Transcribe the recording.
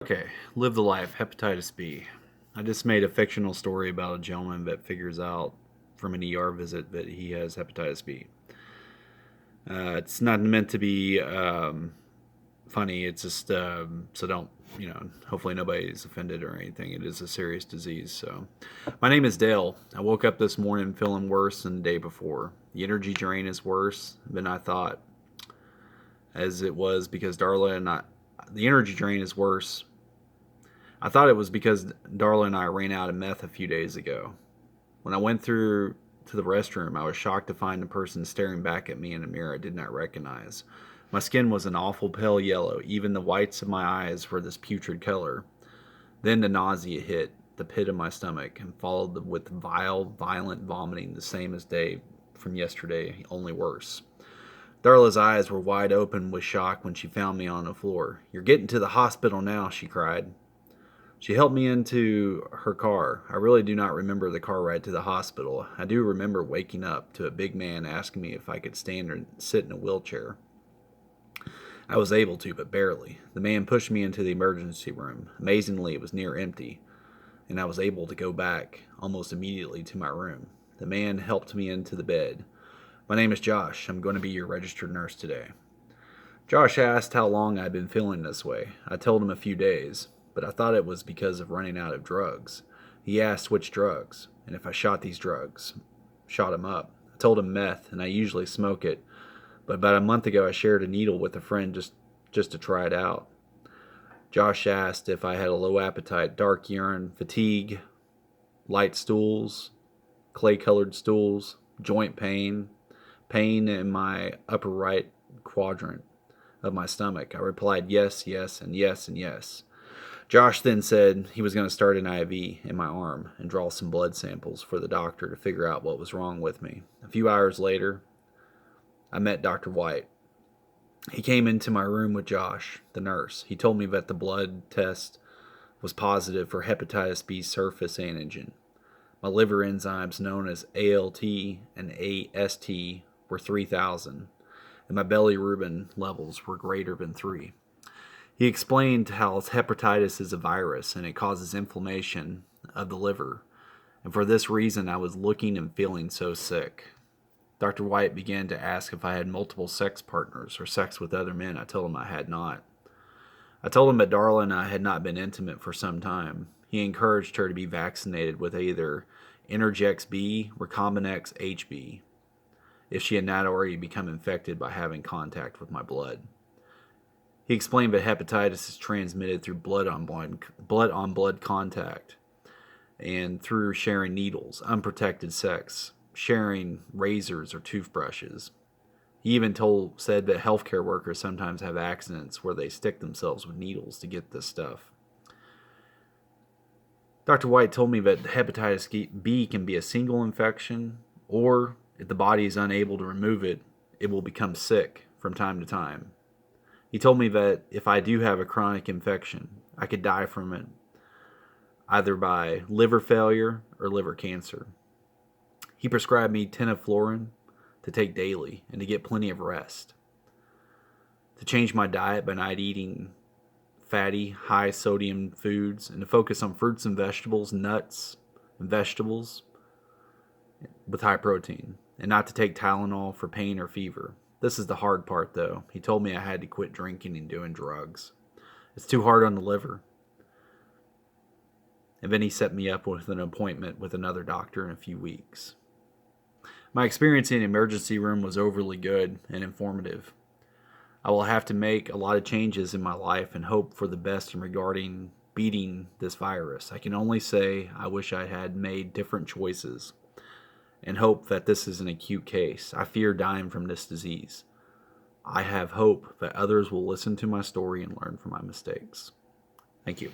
Okay, live the life, hepatitis B. I just made a fictional story about a gentleman that figures out from an ER visit that he has hepatitis B. It's not meant to be funny. It's just so don't hopefully nobody's offended or anything. It is a serious disease. So, my name is Dale. I woke up this morning feeling worse than the day before. The energy drain is worse than I thought, as it was because Darla and I. The energy drain is worse. I thought it was because Darla and I ran out of meth a few days ago. When I went through to the restroom, I was shocked to find the person staring back at me in a mirror I did not recognize. My skin was an awful pale yellow. Even the whites of my eyes were this putrid color. Then the nausea hit the pit of my stomach and followed with vile, violent vomiting, the same as day from yesterday, only worse. Darla's eyes were wide open with shock when she found me on the floor. "You're getting to the hospital now," she cried. She helped me into her car. I really do not remember the car ride to the hospital. I do remember waking up to a big man asking me if I could stand or sit in a wheelchair. I was able to, but barely. The man pushed me into the emergency room. Amazingly, it was near empty, and I was able to go back almost immediately to my room. The man helped me into the bed. "My name is Josh. I'm going to be your registered nurse today." Josh asked how long I'd been feeling this way. I told him a few days, but I thought it was because of running out of drugs. He asked which drugs, and if I shot these drugs. Shot him up. I told him meth, and I usually smoke it, but about a month ago I shared a needle with a friend just to try it out. Josh asked if I had a low appetite, dark urine, fatigue, light stools, clay-colored stools, joint pain, pain in my upper right quadrant of my stomach. I replied yes, yes, and yes, and yes. Josh then said he was going to start an IV in my arm and draw some blood samples for the doctor to figure out what was wrong with me. A few hours later, I met Dr. White. He came into my room with Josh, the nurse. He told me that the blood test was positive for hepatitis B surface antigen. My liver enzymes, known as ALT and AST, were 3,000, and my bilirubin levels were greater than 3. He explained how hepatitis is a virus and it causes inflammation of the liver, and for this reason I was looking and feeling so sick. Dr. White began to ask if I had multiple sex partners or sex with other men. I told him I had not. I told him that Darla and I had not been intimate for some time. He encouraged her to be vaccinated with either Intergex B or Combinix HB if she had not already become infected by having contact with my blood. He explained that hepatitis is transmitted through blood on blood contact and through sharing needles, unprotected sex, sharing razors or toothbrushes. He even said that healthcare workers sometimes have accidents where they stick themselves with needles to get this stuff. Dr. White told me that hepatitis B can be a single infection, or if the body is unable to remove it, it will become sick from time to time. He told me that if I do have a chronic infection, I could die from it, either by liver failure or liver cancer. He prescribed me tenoflorin to take daily and to get plenty of rest, to change my diet by not eating fatty, high-sodium foods, and to focus on fruits and vegetables, nuts and vegetables with high protein, and not to take Tylenol for pain or fever. This is the hard part, though. He told me I had to quit drinking and doing drugs. It's too hard on the liver. And then he set me up with an appointment with another doctor in a few weeks. My experience in the emergency room was overly good and informative. I will have to make a lot of changes in my life and hope for the best in regarding beating this virus. I can only say I wish I had made different choices and hope that this is an acute case. I fear dying from this disease. I have hope that others will listen to my story and learn from my mistakes. Thank you.